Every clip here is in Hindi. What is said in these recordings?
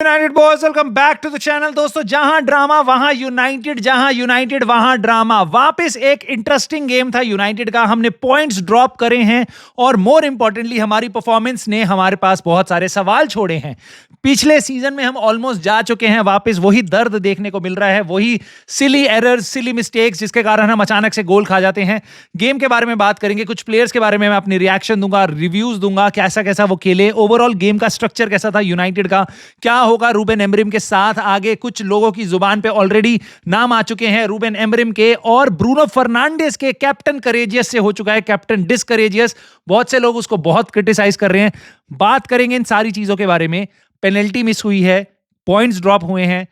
United boys welcome back to the channel. दोस्तों, जहां ड्रामा वहां यूनाइटेड, जहां यूनाइटेड वहां ड्रामा। वापस एक इंटरेस्टिंग गेम था यूनाइटेड का। हमने पॉइंट्स ड्रॉप करे हैं और मोर इंपॉर्टेंटली हमारी परफॉर्मेंस ने हमारे पास बहुत सारे सवाल छोड़े हैं। पिछले सीजन में हम ऑलमोस्ट जा चुके हैं, वापस वही दर्द देखने को मिल रहा है, वही सिली एरर्स, सिली मिस्टेक्स जिसके कारण हम अचानक से गोल खा जाते हैं। गेम के बारे में बात करेंगे, कुछ प्लेयर्स के बारे में मैं अपनी रिएक्शन दूंगा, रिव्यूज दूंगा, कैसा कैसा वो खेले, ओवरऑल गेम का स्ट्रक्चर कैसा था यूनाइटेड का, क्या होगा रूबेन एमरिम के साथ आगे। कुछ लोगों की जुबान पे ऑलरेडी नाम आ चुके हैं रूबेन एमरिम के, और ब्रूनो फर्नांडिस के कैप्टन करेजियस से हो चुका है कैप्टन डिसकरेजियस। बहुत से लोग उसको बहुत क्रिटिसाइज कर रहे हैं। बात करेंगे इन सारी चीजों के बारे में। पेनल्टी मिस हुई है, पॉइंट्स ड्रॉप हुए हैं,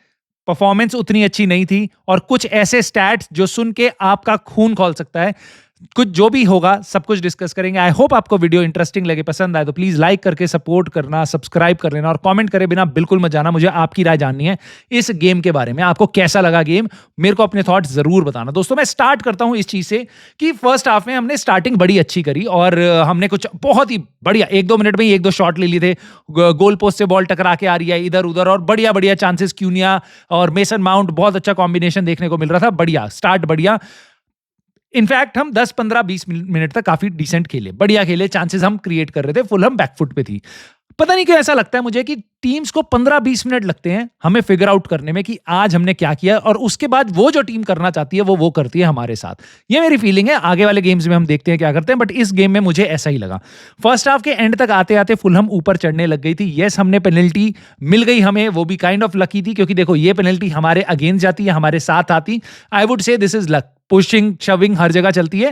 परफॉर्मेंस उतनी अच्छी नहीं थी, और कुछ ऐसे स्टैट्स जो सुन के आपका खून खौल सकता है। कुछ जो भी होगा सब कुछ डिस्कस करेंगे। आई होप आपको वीडियो इंटरेस्टिंग लगे, पसंद आए तो प्लीज लाइक करके सपोर्ट करना, सब्सक्राइब कर लेना, और कमेंट करे बिना बिल्कुल मत जाना। मुझे आपकी राय जाननी है इस गेम के बारे में। आपको कैसा लगा गेम, मेरे को अपने थॉट्स जरूर बताना। दोस्तों, मैं स्टार्ट करता हूं इस चीज से कि फर्स्ट हाफ में हमने स्टार्टिंग बड़ी अच्छी करी और हमने कुछ बहुत ही बढ़िया 1-2 मिनट में ही 1-2 शॉट ले लिए थे। गोल पोस्ट से बॉल टकरा के आ रही है इधर उधर, और बढ़िया बढ़िया चांसेस। क्यूनिया और मेसन माउंट, बहुत अच्छा कॉम्बिनेशन देखने को मिल रहा था। बढ़िया स्टार्ट, बढ़िया। इनफैक्ट हम 10, 15, 20 मिनट तक काफी डिसेंट खेले, बढ़िया खेले, चांसेस हम क्रिएट कर रहे थे। फुलहम बैकफुट पे थी। पता नहीं क्यों ऐसा लगता है मुझे कि टीम्स को 15-20 मिनट लगते हैं हमें फिगर आउट करने में कि आज हमने क्या किया, और उसके बाद वो जो टीम करना चाहती है वो करती है हमारे साथ। ये मेरी फीलिंग है। आगे वाले गेम्स में हम देखते हैं क्या करते हैं, बट इस गेम में मुझे ऐसा ही लगा। फर्स्ट हाफ के एंड तक आते आते फुलहम ऊपर चढ़ने लग गई थी। यस, हमने पेनल्टी मिल गई हमें, वो भी काइंड ऑफ लकी थी, क्योंकि देखो ये पेनल्टी हमारे अगेंस्ट जाती है, हमारे साथ आती। I would say this is luck. Pushing shoving हर जगह चलती है।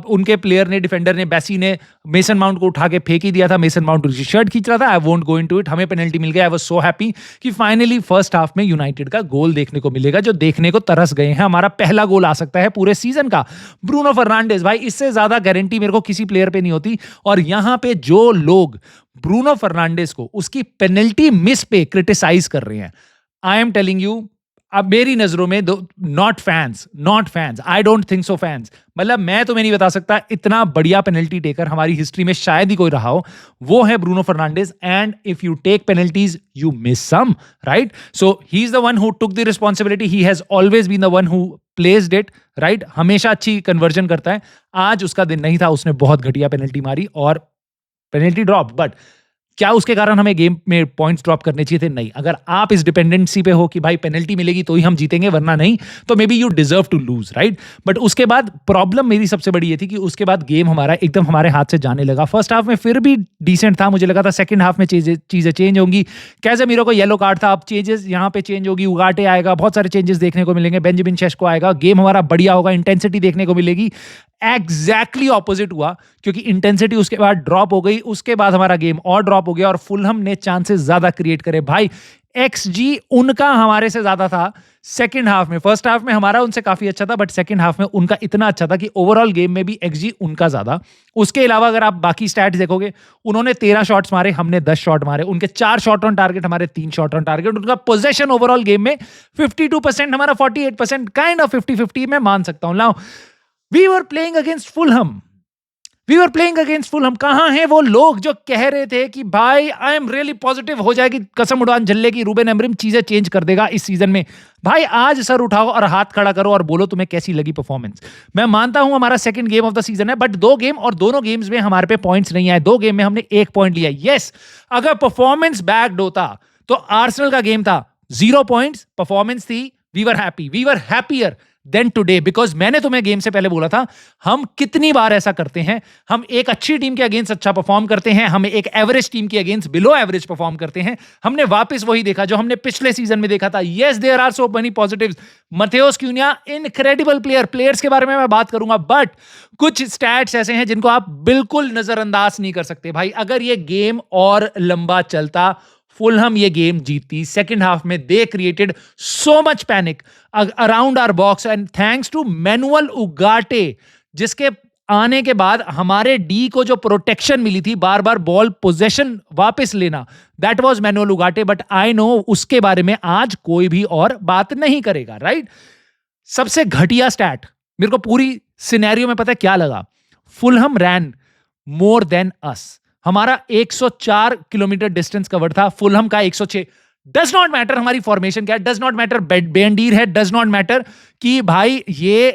उनके प्लेयर ने, डिफेंडर ने, बैसी ने मेसन माउंट को उठा के फेंक ही दिया था। मेसन माउंट उसकी शर्ट खींच रहा था। I won't go into it. हमें पेनल्टी मिल गया। आई वाज सो हैप्पी कि फाइनली फर्स्ट हाफ में यूनाइटेड का गोल देखने को मिलेगा, जो देखने को तरस गए हैं। हमारा पहला गोल आ सकता है पूरे सीजन का। ब्रूनो फर्नांडिस, भाई इससे ज्यादा गारंटी मेरे को किसी प्लेयर पे नहीं होती। और यहां पे जो लोग ब्रूनो फर्नांडिस को उसकी पेनल्टी मिस पे क्रिटिसाइज कर रहे हैं, आई एम टेलिंग यू, अब मेरी नजरों में not fans, I don't think so fans. मतलब मैं तुम्हें नहीं बता सकता इतना बढ़िया पेनल्टी टेकर हमारी हिस्ट्री में शायद ही कोई रहा हो, वो है Bruno Fernandes. And if you take penalties you miss some, right? So he is the one who took the responsibility. He has always been the one who placed it, right? हमेशा अच्छी कन्वर्जन करता है। आज उसका दिन नहीं था, उसने बहुत घटिया पेनल्टी मारी और पेनल्टी ड्रॉप। बट क्या उसके कारण हमें गेम में पॉइंट्स ड्रॉप करने चाहिए थे? नहीं। अगर आप इस डिपेंडेंसी पे हो कि भाई पेनल्टी मिलेगी तो ही हम जीतेंगे वरना नहीं, तो maybe you deserve to lose, right? But उसके बाद प्रॉब्लम मेरी सबसे बड़ी ये थी कि उसके बाद गेम हमारा एकदम हमारे हाथ से जाने लगा। फर्स्ट हाफ में फिर भी डिसेंट था, मुझे लगा था सेकंड हाफ में चीजें चेंज होंगी। कैसेमीरो को येलो कार्ड था, अब चेंजेस यहाँ पे चेंज होगी। उगाटे आएगा, बहुत सारे चेंजेस देखने को मिलेंगे। बेंजामिन शेस्को आएगा, गेम हमारा बढ़िया होगा, इंटेंसिटी देखने को मिलेगी। एग्जैक्टली ऑपोजिट हुआ, क्योंकि इंटेंसिटी उसके बाद ड्रॉप हो गई। उसके बाद हमारा गेम और ड्रॉप हो गया और फुलहम ने चांसेस ज्यादा क्रिएट करे। भाई एक्सजी उनका हमारे से ज्यादा था सेकंड हाफ में। फर्स्ट हाफ में हमारा उनसे काफी अच्छा था, बट सेकंड हाफ में उनका इतना अच्छा था कि ओवरऑल गेम में भी एक्सजी उनका ज्यादा। उसके अलावा अगर आप बाकी स्टैट्स देखोगे, उन्होंने 13 शॉट्स मारे, हमने 10 शॉट मारे। उनके 4 शॉट ऑन टारगेट, हमारे 3 शॉट ऑन टारगेट। उनका पोजेशन ओवरऑल गेम में 52%, हमारा 48%, काइंड ऑफ 50-50 मैं मान सकता हूं। Now We were playing against Fulham. कहां हैं वो लोग जो कह रहे थे कि भाई आई एम रियली पॉजिटिव, हो जाएगी कसम उड़ान झल्ले की, रूबेन एमरिम चीजें चेंज कर देगा इस सीजन में। भाई आज सर उठाओ और हाथ खड़ा करो और बोलो तुम्हें कैसी लगी परफॉर्मेंस। मैं मानता हूं हमारा second game of the season है, बट 2 गेम और दोनों गेम्स में हमारे पे पॉइंट्स नहीं आए। 2 गेम में हमने 1 पॉइंट लिया। यस, अगर परफॉर्मेंस बैक्ड होता तो आर्सेनल का गेम था 0 पॉइंट्स, परफॉर्मेंस थी, we were happier than today. Because मैंने तुम्हें गेम से पहले बोला था, हम कितनी बार ऐसा करते हैं, हम एक अच्छी टीम के अगेंस्ट अच्छा परफॉर्म करते हैं, हम एक एवरेज टीम के अगेंस्ट बिलो एवरेज परफॉर्म करते हैं। हमने वापस वही देखा जो हमने पिछले सीजन में देखा था। Yes, there are so many positives. Matheus Cunha incredible players के बारे में मैं बात करूंगा, बट कुछ स्टैट्स ऐसे हैं जिनको आप बिल्कुल नजरअंदाज नहीं कर सकते। भाई अगर ये गेम और लंबा चलता, फुलहम ये गेम जीतती। सेकंड हाफ में they created so much panic around our box, and thanks to Manuel Ugarte, जिसके आने के बाद हमारे डी को जो प्रोटेक्शन मिली थी, बार बार बॉल पोजेशन वापस लेना, that was manual उगाटे। But I know उसके बारे में आज कोई भी और बात नहीं करेगा, राइट? सबसे घटिया स्टैट मेरे को पूरी सिनेरियो में पता है क्या लगा? फुलहम रैन मोर देन अस। हमारा 104 किलोमीटर डिस्टेंस कवर था, फुलहम का 106। डज नॉट मैटर हमारी फॉर्मेशन क्या है, डज नॉट मैटर बेंडीर है, डज नॉट मैटर कि भाई ये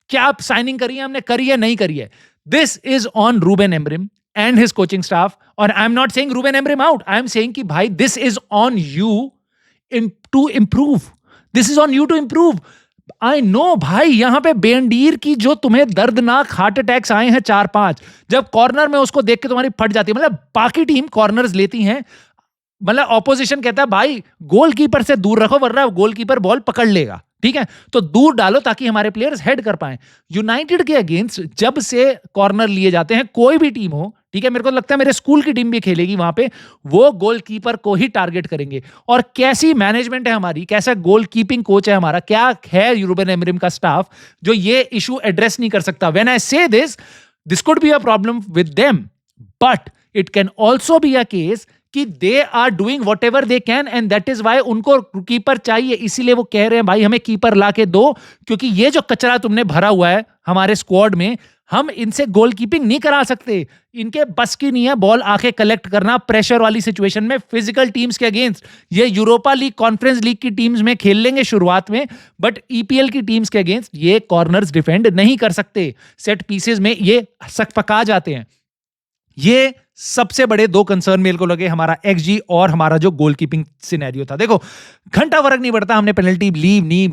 क्या साइनिंग करी है हमने, करी है नहीं करी है. This is on Ruben Amorim and his coaching staff. और I am not saying Ruben Amorim out, I am saying कि भाई this is on you to improve. This is on you to improve. I know भाई, यहां पे बेंडीर की जो तुम्हें दर्दनाक हार्ट अटैक्स आए हैं 4-5, जब कॉर्नर में उसको देख के तुम्हारी फट जाती है. मतलब बाकी टीम कॉर्नर्स लेती हैं, मतलब ऑपोजिशन कहता है भाई गोलकीपर से दूर रखो वरना गोलकीपर बॉल पकड़ लेगा, ठीक है, तो दूर डालो ताकि हमारे प्लेयर्स हेड कर पाए. यूनाइटेड के अगेंस्ट जब से कॉर्नर लिए जाते हैं, कोई भी टीम हो, ठीक है, मेरे को लगता है मेरे स्कूल की टीम भी खेलेगी वहां पे, वो गोलकीपर को ही टारगेट करेंगे. और कैसी मैनेजमेंट है हमारी, कैसा गोलकीपिंग कोच है हमारा, क्या है रूबेन एमरिम का स्टाफ जो ये इशू एड्रेस नहीं कर सकता. When I say this could be a problem with them, but it can also be a case कि they are doing whatever they can and that is why उनको कीपर चाहिए. इसीलिए वो कह रहे हैं भाई हमें कीपर ला के दो, क्योंकि ये जो कचरा तुमने भरा हुआ है हमारे स्क्वाड में, हम इनसे गोलकीपिंग नहीं करा सकते. इनके बस की नहीं है बॉल आके कलेक्ट करना प्रेशर वाली सिचुएशन में फिजिकल टीम्स के अगेंस्ट. ये यूरोपा लीग, कॉन्फ्रेंस लीग की टीम्स में खेल लेंगे शुरुआत में, बट ईपीएल की टीम्स के अगेंस्ट ये कॉर्नर्स डिफेंड नहीं कर सकते. सेट पीसेस में ये सकपका जाते हैं. ये सबसे बड़े दो कंसर्न मेरे को लगे, हमारा एक्सजी और हमारा जो गोलकीपिंग सिनेरियो था. देखो घंटा फर्क नहीं पड़ता हमने पेनल्टी ली नहीं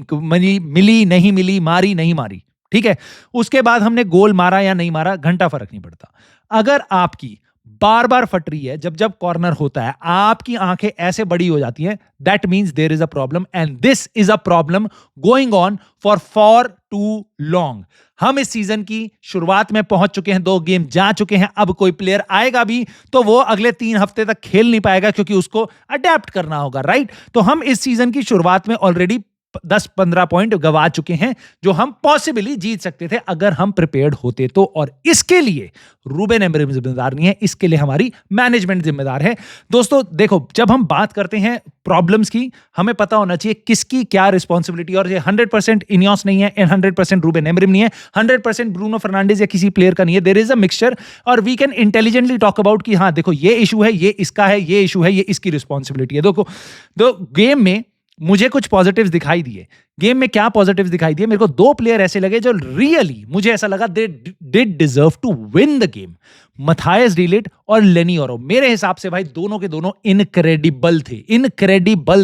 मिली, नहीं मिली, मारी नहीं मारी, ठीक है. उसके बाद हमने गोल मारा या नहीं मारा, घंटा फर्क नहीं पड़ता. अगर आपकी बार बार फट रही है जब जब कॉर्नर होता है, आपकी आंखें ऐसे बड़ी हो जाती हैं, that means there is a problem and this is a problem going on for too long. हम इस सीजन की शुरुआत में पहुंच चुके हैं, 2 गेम जा चुके हैं. अब कोई प्लेयर आएगा भी तो वो अगले 3 हफ्ते तक खेल नहीं पाएगा क्योंकि उसको अडेप्ट करना होगा, राइट. तो हम इस सीजन की शुरुआत में ऑलरेडी 10-15 पॉइंट गवा चुके हैं जो हम पॉसिबली जीत सकते थे अगर हम प्रिपेयर्ड होते तो. और इसके लिए रूबेन एमरिम जिम्मेदार नहीं है, इसके लिए हमारी मैनेजमेंट जिम्मेदार है. दोस्तों देखो, जब हम बात करते हैं प्रॉब्लम्स की, हमें पता होना चाहिए किसकी क्या रिस्पॉन्सिबिलिटी. और ये 100% इनियोस नहीं है, 100% रूबेन एमरिम नहीं है, 100% ब्रूनो फर्नांडिस या किसी प्लेयर का नहीं है. देयर इज अ मिक्सचर और we can intelligently talk about कि हाँ देखो ये इशू है, ये इसका है, ये इशू है, ये इसकी रिस्पॉन्सिबिलिटी है. देखो दो गेम में मुझे कुछ पॉजिटिव्स दिखाई दिए. गेम में क्या पॉजिटिव्स दिखाई दिए, मेरे को 2 प्लेयर ऐसे लगे जो रियली मुझे ऐसा लगा they did deserve to win the game. Matthijs de Ligt और लेनी ओरो, मेरे हिसाब से भाई दोनों के दोनों इनक्रेडिबल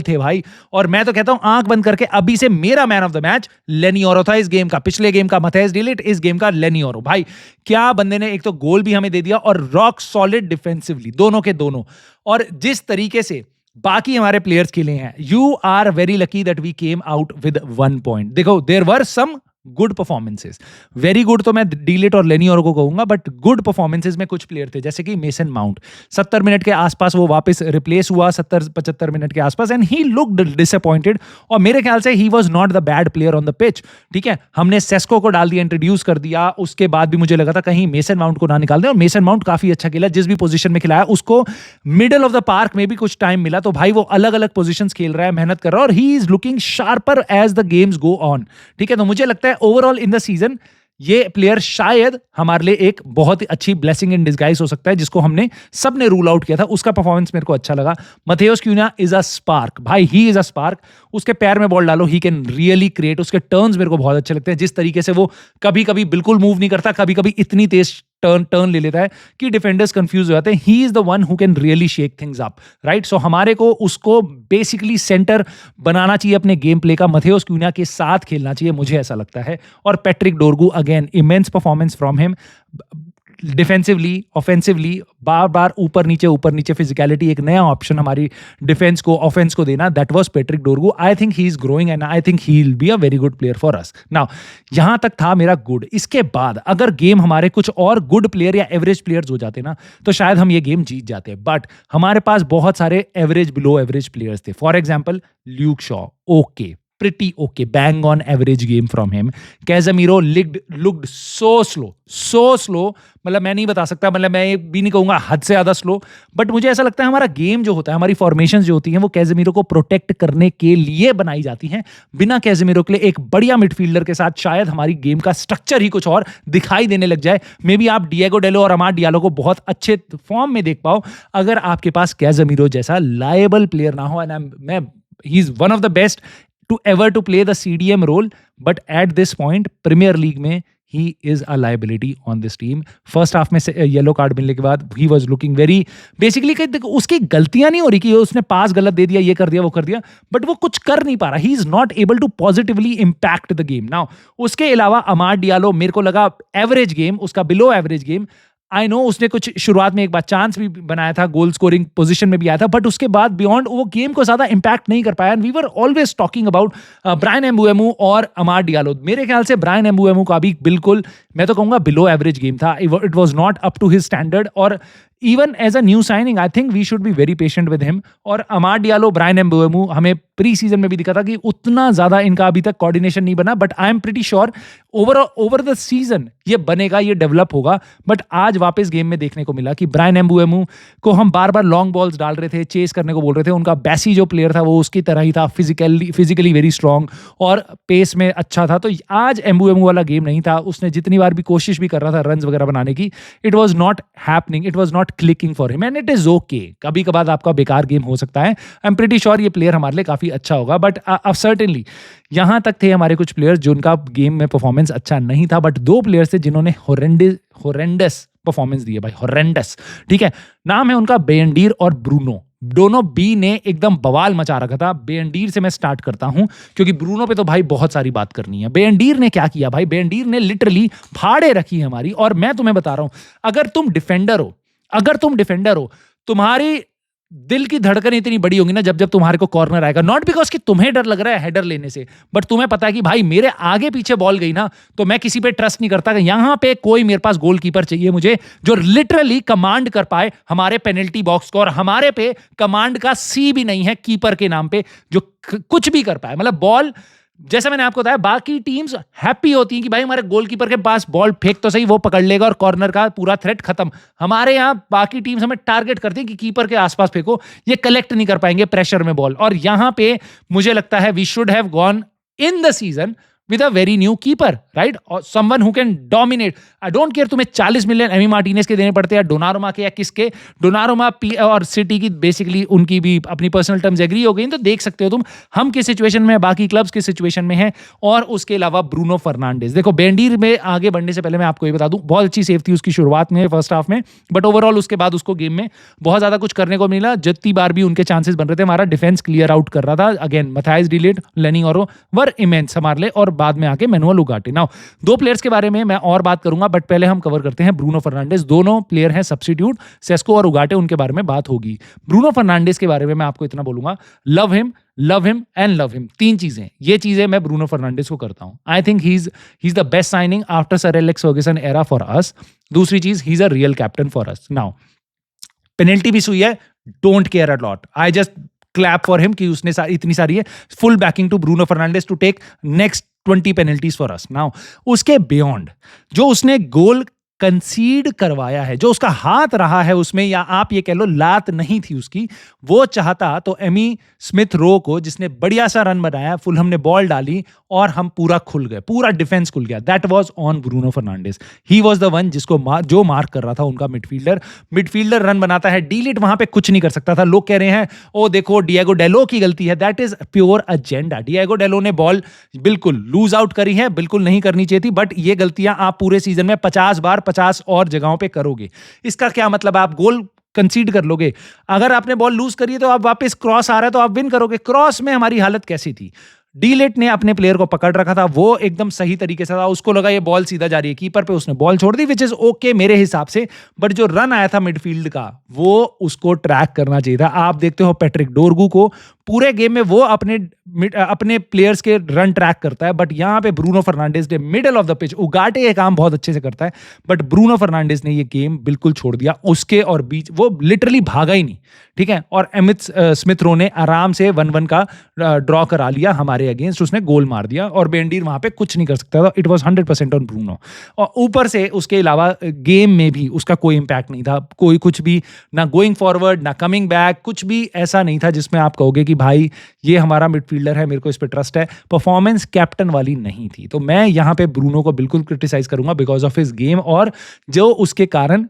थे भाई. और मैं तो कहता हूं आंख बंद करके अभी से मेरा मैन ऑफ द मैच लेनी ओरो था. इस गेम का, पिछले गेम का मथायस डिलिट, इस गेम का लेनी ओरो. भाई क्या बंदे ने एक तो गोल भी हमें दे दिया और रॉक सॉलिड डिफेंसिवली दोनों के दोनों. और जिस तरीके से बाकी हमारे प्लेयर्स खेले हैं, you are very lucky that we came out with 1 point. देखो there were some good performances, very good तो मैं डीलिट और लेनी और को कहूंगा, बट गुड परफॉर्मेंसेस में कुछ प्लेयर थे जैसे कि मेसन माउंट. 70 मिनट के आसपास वो वापस रिप्लेस हुआ, 70-75 मिनट के आसपास, एंड ही लुक्ड डिसअपॉइंटेड. और मेरे ख्याल से he was not the bad player on the pitch, ठीक है. हमने सेस्को को डाल दिया, इंट्रोड्यूस कर दिया, उसके बाद भी मुझे लगा था कहीं मेसन माउंट को ना निकाल दें, और मेसन माउंट काफी अच्छा खेला. जिस भी पोजीशन में खिलाया उसको मिडल ऑफ द पार्क में भी कुछ टाइम मिला, तो भाई वो अलग अलग पोजीशंस खेल रहा है, मेहनत कर रहा है, और he is looking sharper as the games go on, ठीक है. तो मुझे लगता है ओवरऑल इन द सीजन ये प्लेयर शायद हमारे लिए एक बहुत ही अच्छी ब्लेसिंग इन डिस्गाइज हो सकता है, जिसको हमने सबने रूल आउट किया था. उसका परफॉर्मेंस मेरे को अच्छा लगा. मथेउस क्यून्हा इज अ स्पार्क, भाई ही इज अ स्पार्क. उसके पैर में बॉल डालो, ही कैन रियली क्रिएट. उसके टर्न्स मेरे को बहुत अच्छे लगते हैं, जिस तरीके से वो कभी कभी बिल्कुल मूव नहीं करता, कभी कभी इतनी तेज टर्न ले लेता है कि डिफेंडर्स कंफ्यूज हो जाते हैं. He is the one who can really shake things up, right. So हमारे को उसको बेसिकली सेंटर बनाना चाहिए अपने गेम प्ले का, मथेउस क्यून्हा के साथ खेलना चाहिए, मुझे ऐसा लगता है. और Patrick Dorgu again immense performance from him, defensively offensively बार बार ऊपर नीचे फिजिकलिटी, एक नया ऑप्शन हमारी डिफेंस को ऑफेंस को देना, that was Patrick डोरगू. I think he is growing and I think he will be a very good player for us. Now यहां तक था मेरा गुड. इसके बाद अगर गेम हमारे कुछ और गुड प्लेयर या एवरेज प्लेयर्स हो जाते ना, तो शायद हम ये गेम जीत जाते. बट हमारे पास बहुत सारे एवरेज बिलो एवरेज प्लेयर्स थे. For example Luke Shaw, okay pretty okay, bang on average game from him. Casemiro looked so slow. मतलब मैं नहीं बता सकता, मतलब मैं ये भी नहीं कहूंगा हद से ज्यादा स्लो, बट मुझे ऐसा लगता है हमारा गेम जो होता है, हमारी फॉर्मेशंस जो होती हैं, वो कैजेमीरो को प्रोटेक्ट करने के लिए बनाई जाती हैं. बिना कैजेमीरो के लिए एक बढ़िया मिडफील्डर के साथ शायद हमारी गेम का स्ट्रक्चर ही कुछ और दिखाई देने लग जाए. मे बी आप डिएगो डेलो और अमाड डियालो को बहुत अच्छे फॉर्म में देख पाओ अगर आपके पास कैजेमीरो जैसा लायबल प्लेयर ना हो. And he is one of the best to ever to play the CDM role, but at this point Premier League में he is a liability on this team. First half में येलो कार्ड मिलने के बाद he was looking very basically उसकी गलतियां नहीं हो रही कि उसने पास गलत दे दिया, ये कर दिया वो कर दिया, बट वो कुछ कर नहीं पा रहा. he is not able to positively impact the game. now उसके अलावा अमाड डियालो मेरे को लगा एवरेज गेम, उसका below average game. I know उसने कुछ शुरुआत में एक बार चांस भी बनाया था, गोल स्कोरिंग पोजीशन में भी आया था, बट उसके बाद बियॉन्ड वो गेम को ज्यादा इंपैक्ट नहीं कर पाया. And we were always talking about Bryan Mbeumo और अमाड डियालो. मेरे ख्याल से ब्रायन एम्बुएमू का भी बिल्कुल मैं तो कहूंगा बिलो एवरेज गेम था. It was not up to his standard, और even as a new signing I think we should be very patient with him. और अमाड डियालो, ब्रायन एम्बुएमू, हमें प्री सीजन में भी दिखा था कि उतना ज्यादा इनका अभी तक कोऑर्डिनेशन नहीं बना, but I am pretty sure over the season ये बनेगा, ये डेवलप होगा. बट आज वापस गेम में देखने को मिला कि ब्रायन एम्बुएमू को हम बार बार लॉन्ग बॉल्स डाल रहे थे, चेस करने को बोल रहे थे. उनका बैसी जो प्लेयर था वो उसकी तरह ही था, फिजिकली वेरी स्ट्रॉन्ग और पेस में अच्छा था. तो आज एम्बुएमू वाला गेम नहीं था. उसने जितनी बार भी कोशिश भी कर रहा था रन्स वगैरह बनाने की, it was not happening, it was not clicking for him. And it is okay, कभी कभार आपका बेकार गेम हो सकता है. आई एम प्रीटी श्योर ये प्लेयर हमारे लिए काफी अच्छा होगा. बट सर्टेनली यहां तक थे हमारे कुछ प्लेयर्स जिनका गेम में परफॉर्मेंस अच्छा नहीं था, बट दो प्लेयर्स थे जिन्होंने होरेंडस परफॉर्मेंस दी है भाई, होरेंडस. ठीक है, नाम है उनका बेयंडीर और ब्रूनो. दोनों बी ने एकदम बवाल मचा रखा था. बेयंडीर से मैं स्टार्ट करता हूं क्योंकि ब्रूनो पे तो भाई बहुत सारी बात करनी है. बेयंडीर ने क्या किया भाई, बेयंडीर ने लिटरली फाड़े रखी है हमारी. और मैं तुम्हें बता रहा हूं, अगर तुम डिफेंडर हो, तुम्हारी दिल की धड़कन इतनी बड़ी होगी ना जब तुम्हारे को कॉर्नर आएगा. नॉट बिकॉज कि तुम्हें डर लग रहा है हेडर लेने से, बट तुम्हें पता है कि भाई मेरे आगे पीछे बॉल गई ना तो मैं किसी पे ट्रस्ट नहीं करता कि यहां पे कोई मेरे पास गोलकीपर चाहिए मुझे जो लिटरली कमांड कर पाए हमारे पेनल्टी बॉक्स को. और हमारे पे कमांड का सी भी नहीं है कीपर के नाम पे, जो कुछ भी कर पाए. मतलब बॉल, जैसा मैंने आपको बताया, बाकी टीम्स हैप्पी होती हैं कि भाई हमारे गोलकीपर के पास बॉल फेंक तो सही, वो पकड़ लेगा और कॉर्नर का पूरा थ्रेट खत्म. हमारे यहाँ बाकी टीम्स हमें टारगेट करती हैं कि कीपर के आसपास फेंको, ये कलेक्ट नहीं कर पाएंगे प्रेशर में बॉल. और यहां पे मुझे लगता है we should have gone in the season with a very new keeper, right? Or someone who can dominate. I don't care तुम्हें 40 मिलियन एमी मार्टिनेज के देने पड़ते हैं, डोनारुमा के या किसके. डोनारुमा और सिटी की बेसिकली उनकी भी अपनी पर्सनल टर्म्स एग्री हो गई, तो देख सकते हो तुम हम किस सिचुएशन में है, बाकी क्लब्स किस सिचुएशन में है. और उसके अलावा ब्रूनो फर्नांडिस, देखो बेंडीर में आगे बढ़ने से पहले मैं आपको ये बता दूं, बहुत अच्छी सेव थी उसकी शुरुआत में फर्स्ट हाफ में, बट ओवरऑल उसके बाद उसको गेम में बहुत ज्यादा कुछ करने को मिला. जितनी बार भी उनके चांसेस बन रहे थे हमारा डिफेंस क्लियर आउट कर रहा था. अगेन मैथाइस डिलीट, लेनी और वर इमेंस हमारे लिए, और बाद में आके मैनुअल उगाटे. नाउ दो प्लेयर्स के बारे में मैं और बात करूंगा, बट पहले हम कवर करते हैं ब्रूनो फर्नांडिस. दोनों प्लेयर हैं सब्स्टिट्यूट, सेस्को और उगाटे, उनके बारे में बात होगी. ब्रूनो फर्नांडिस के बारे में मैं आपको इतना बोलूंगा, love him and love him. तीन चीजें, ये चीजें मैं ब्रूनो फर्नांडिस को करता हूं. I think he is the best signing after Sir Alex Ferguson era for us. दूसरी चीज, he is a real captain for us. Now penalty भी हुई है, don't care a lot, I just clap for him कि उसने इतनी सारी है. Full backing to Bruno Fernandes to take next 20 penalties for us. Now उसके बियॉन्ड जो उसने गोल कंसीड करवाया है, जो उसका हाथ रहा है उसमें, या आप ये कह लो लात नहीं थी उसकी, वो चाहता तो एमी स्मिथ रो को, जिसने बढ़िया सा रन बनाया, फुल हमने बॉल डाली और हम पूरा खुल गए, पूरा डिफेंस खुल गया. That was on Bruno Fernandes. He was the one जिसको जो मार्क कर रहा था उनका मिडफील्डर रन बनाता है, डीलिट वहां पे कुछ नहीं कर सकता था. लोग कह रहे हैं ओ देखो डिएगो डेलो की गलती है, that is pure agenda. Diego डेलो ने बॉल बिल्कुल लूज आउट करी है, बिल्कुल नहीं करनी चाहिए थी, बट ये गलतियां आप पूरे सीजन में 50 और जगहों पे करोगे. इसका क्या मतलब, आप गोल कंसीड कर लोगे, अगर आपने बॉल लूज करी है तो आप वापस क्रॉस आ रहा है तो आप विन करोगे. क्रॉस में हमारी हालत कैसी थी, डीलेट ने अपने प्लेयर को पकड़ रखा था, वो एकदम सही तरीके से था, उसको लगा ये बॉल सीधा जा रही है कीपर पे, उसने बॉल छोड़ दी, विच इज ओके मेरे हिसाब से. बट जो रन आया था मिडफील्ड का, वो उसको ट्रैक करना चाहिए था. आप देखते हो पैट्रिक डोरगू को पूरे गेम में वो अपने प्लेयर्स के रन ट्रैक करता है, बट यहाँ पे ब्रूनो फर्नांडिस ने मिडल ऑफ द पिच, उगाटे ये काम बहुत अच्छे से करता है, बट ब्रूनो फर्नांडिस ने ये गेम बिल्कुल छोड़ दिया उसके और बीच, वो लिटरली भागा ही नहीं, ठीक है। और अमित स्मिथ रो ने आराम से 1-1 का ड्रॉ करा लिया हमारे अगेंस्ट, उसने गोल मार दिया और बेंडीर वहां पे कुछ नहीं कर सकता था। It was 100% on Bruno. और ऊपर से उसके अलावा गेम में भी उसका कोई इंपैक्ट नहीं था, कोई कुछ भी, ना गोइंग फॉरवर्ड ना कमिंग बैक, कुछ भी ऐसा नहीं था जिसमें आप कहोगे कि भाई ये हमारा मिडफील्डर है, मेरे को इस पे ट्रस्ट है। परफॉर्मेंस कैप्टन वाली नहीं थी। तो मैं यहाँ पे ब्रूनो को बिल्कुल क्रिटिसाइज करूंगा बिकॉज ऑफ हिज गेम, और जो उसके कारण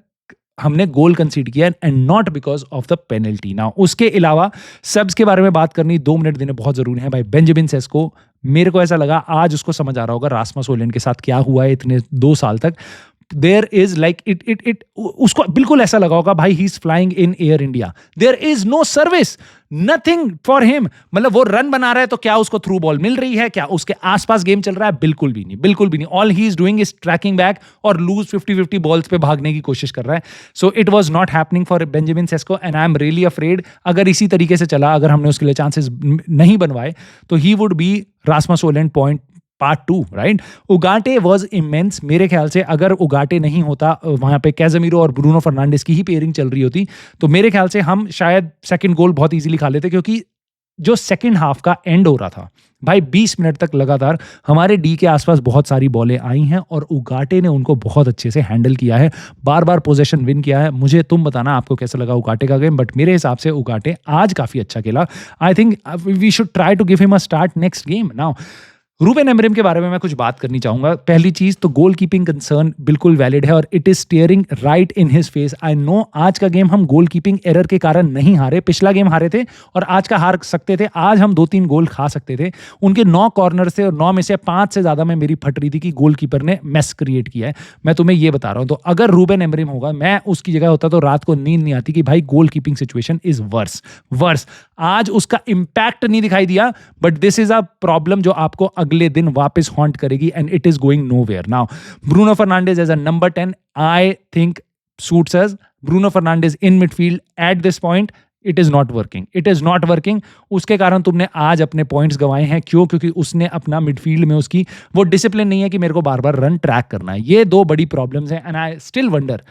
हमने गोल कंसीड किया, and not because of the penalty. Now उसके अलावा सब्स के बारे में बात करनी 2 मिनट देने बहुत जरूरी है भाई। बेंजामिन सेस्को, मेरे को ऐसा लगा आज उसको समझ आ रहा होगा रास्मस होयलैंड के साथ क्या हुआ है इतने 2 साल तक। देयर इज लाइक इट उसको बिल्कुल ऐसा लगा होगा भाई he is flying in air India, there is no service, nothing for him. मतलब वो रन बना रहा है तो क्या उसको थ्रू बॉल मिल रही है, क्या उसके आसपास गेम चल रहा है? बिल्कुल भी नहीं, बिल्कुल भी नहीं। All he is doing is tracking back और लूज 50-50 बॉल्स पे भागने की कोशिश कर रहा है। So it was not happening for Benjamin Sesko, and I am really afraid अगर इसी तरीके से चला, अगर हमने उसके लिए चांसेस नहीं बनवाए तो he would be Rasmus Hojlund point part 2, right? Ugarte was immense. मेरे ख्याल से अगर उगाटे नहीं होता, वहां पे कैज़मीरो और ब्रूनो फर्नांडिस की ही पेयरिंग चल रही होती, तो मेरे ख्याल से हम शायद सेकंड गोल बहुत इजीली खा लेते, क्योंकि जो सेकंड हाफ का एंड हो रहा था भाई 20 मिनट तक लगातार हमारे डी के आसपास बहुत सारी बॉलें आई हैं और उगाटे ने उनको बहुत अच्छे से हैंडल किया है, बार बार पोजीशन विन किया है। मुझे तुम बताना आपको कैसा लगा उगाटे का गेम, बट मेरे हिसाब से उगाटे आज काफी अच्छा खेला। I think we should try to give him a start next game. Now Ruben Amorim के बारे में मैं कुछ बात करनी चाहूंगा। पहली चीज तो गोल कीपिंग कंसर्न बिल्कुल वैलिड है और it is steering right in his face. I know आज का गेम हम गोल कीपिंग एरर के कारण नहीं हारे, पिछला गेम हारे थे और आज का हार सकते थे, आज हम 2-3 गोल खा सकते थे। उनके 9 कॉर्नर से और 9 में से 5 से ज्यादा में मेरी फट रही थी कि गोलकीपर ने मेस क्रिएट किया है। मैं तुम्हें ये बता रहा हूं, तो अगर रूबेन एमरिम होगा, मैं उसकी जगह होता तो रात को नींद नहीं आती कि भाई goalkeeping situation is worse. आज उसका इंपैक्ट नहीं दिखाई दिया, but this is a problem जो आपको अगले दिन वापस हॉन्ट करेगी, and it is going nowhere. Now Bruno Fernandes as a number 10 I think suits us. Bruno Fernandes in midfield at this point it is not working. उसके कारण तुमने आज अपने पॉइंट्स गंवाए हैं। क्यों? क्योंकि उसने अपना मिडफील्ड में उसकी वो डिसिप्लिन नहीं है कि मेरे को बार बार रन ट्रैक करना है। ये 2 बड़ी प्रॉब्लम्स हैं, and I still wonder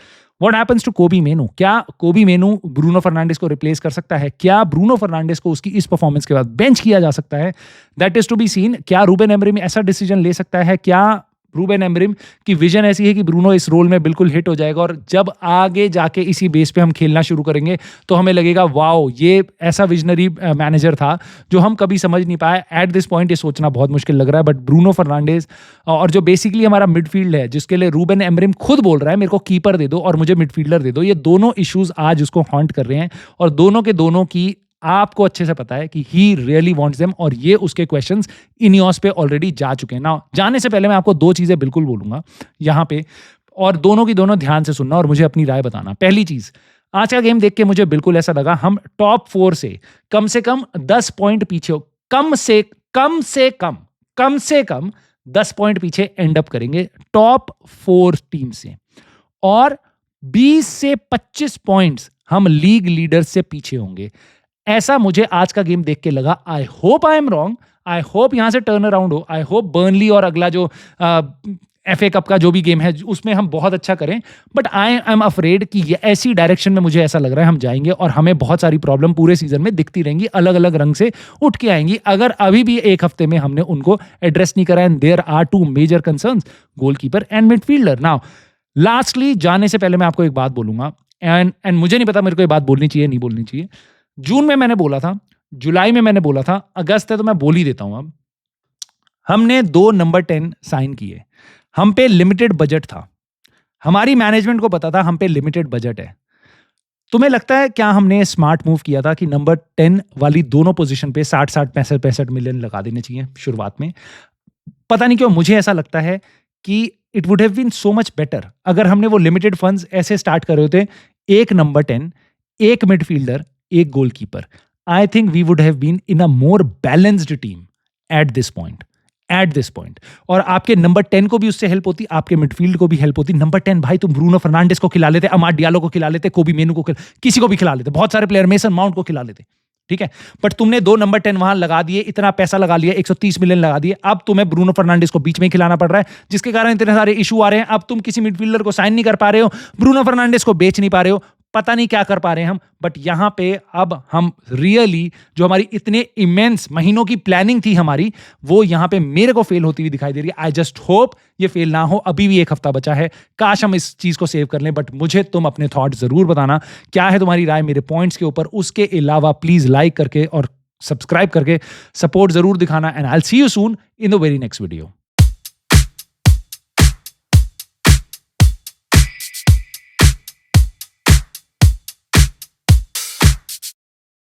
what happens to Kobbie Mainoo. क्या कोबी मेनू ब्रूनो फर्नांडिस को रिप्लेस कर सकता है? क्या ब्रूनो फर्नांडिस को उसकी इस परफॉर्मेंस के बाद बेंच किया जा सकता है? That is to be seen. क्या रूबेन एमरिम ऐसा डिसीजन ले सकता है? क्या रूबेन एमरिम की विजन ऐसी है कि ब्रूनो इस रोल में बिल्कुल हिट हो जाएगा और जब आगे जाके इसी बेस पे हम खेलना शुरू करेंगे तो हमें लगेगा वाओ ये ऐसा विजनरी मैनेजर था जो हम कभी समझ नहीं पाए। एट दिस पॉइंट ये सोचना बहुत मुश्किल लग रहा है, बट ब्रूनो फर्नांडिस और जो बेसिकली हमारा मिडफील्ड है जिसके लिए रूबेन एमरिम खुद बोल रहा है मेरे को कीपर दे दो और मुझे मिडफील्डर दे दो, ये दोनों इश्यूज आज उसको हॉन्ट कर रहे हैं और दोनों के दोनों की आपको अच्छे से पता है कि ही रियली वांट्स देम, और ये उसके क्वेश्चंस इनियोस पे ऑलरेडी जा चुके हैं। ना जाने से पहले मैं आपको 2 चीजें बिल्कुल बोलूंगा यहाँ पे, और दोनों की दोनों ध्यान से सुनना और मुझे अपनी राय बताना। पहली चीज, आज का गेम देख के मुझे बिल्कुल ऐसा लगा हम टॉप 4 से कम 10 पॉइंट पीछे हो, कम से कम 10 पॉइंट पीछे एंड अप करेंगे टॉप 4 टीम से, और 20 से 25 पॉइंट्स हम लीग लीडर से पीछे होंगे। ऐसा मुझे आज का गेम देख के लगा। I hope I am wrong, I hope यहां से टर्न अराउंड हो, आई होप बर्नली और अगला जो FA कप का जो भी गेम है उसमें हम बहुत अच्छा करें, बट आई एम अफ्रेड कि ये ऐसी डायरेक्शन में मुझे ऐसा लग रहा है हम जाएंगे और हमें बहुत सारी प्रॉब्लम पूरे सीजन में दिखती रहेंगी, अलग अलग रंग से उठ के आएंगी अगर अभी भी 1 हफ्ते में हमने उनको एड्रेस नहीं करा। And there are 2 major concerns, goalkeeper and midfielder. Now lastly, जाने से पहले मैं आपको एक बात बोलूंगा, एंड मुझे नहीं पता मेरे को ये बात बोलनी चाहिए नहीं बोलनी चाहिए। जून में मैंने बोला था, जुलाई में मैंने बोला था, अगस्त है तो मैं बोल ही देता हूं। अब हमने 2 नंबर 10 साइन किए, हम पे लिमिटेड बजट था, हमारी मैनेजमेंट को पता था हम पे लिमिटेड बजट है। तुम्हें लगता है क्या हमने स्मार्ट मूव किया था कि नंबर 10 वाली दोनों पोजीशन पे 60-60 65 मिलियन लगा देने चाहिए शुरुआत में? पता नहीं क्यों मुझे ऐसा लगता है कि it would have been so much better अगर हमने वो लिमिटेड फंड्स ऐसे स्टार्ट करे होते, 1 number 10, 1 midfielder, 1 goalkeeper. I think we would have been in a more balanced team at this point. और आपके नंबर 10 को भी उससे हेल्प होती, आपके मिडफील्ड को भी हेल्प होती। नंबर 10 भाई तुम ब्रूनो फर्नांडिस को खिला लेते, अमाड डियालो को खिला लेते, कोबी मेनू को किसी को भी खिला लेते, बहुत सारे प्लेयर, मेसन माउंट को खिला लेते, ठीक है, बट तुमने 2 नंबर 10 वहां लगा दिए, इतना पैसा लगा लिया, 130 मिलियन लगा दिए, अब तुम्हें ब्रूनो फर्नांडिस को बीच में खिलाना पड़ रहा है, जिसके कारण इतने सारे इशू आ रहे हैं। अब तुम किसी मिडफील्डर को साइन नहीं कर पा रहे हो, ब्रूनो फर्नांडिस को बेच नहीं पा रहे हो, पता नहीं क्या कर पा रहे हैं हम। बट यहां पे अब हम रियली जो हमारी इतने इमेंस महीनों की प्लानिंग थी हमारी, वो यहां पे मेरे को फेल होती हुई दिखाई दे रही है। आई जस्ट होप ये फेल ना हो, अभी भी 1 हफ्ता बचा है, काश हम इस चीज को सेव कर लें। बट मुझे तुम अपने थॉट जरूर बताना, क्या है तुम्हारी राय मेरे पॉइंट्स के ऊपर। उसके अलावा प्लीज लाइक करके और सब्सक्राइब करके सपोर्ट जरूर दिखाना, and I will see you soon in the very next video.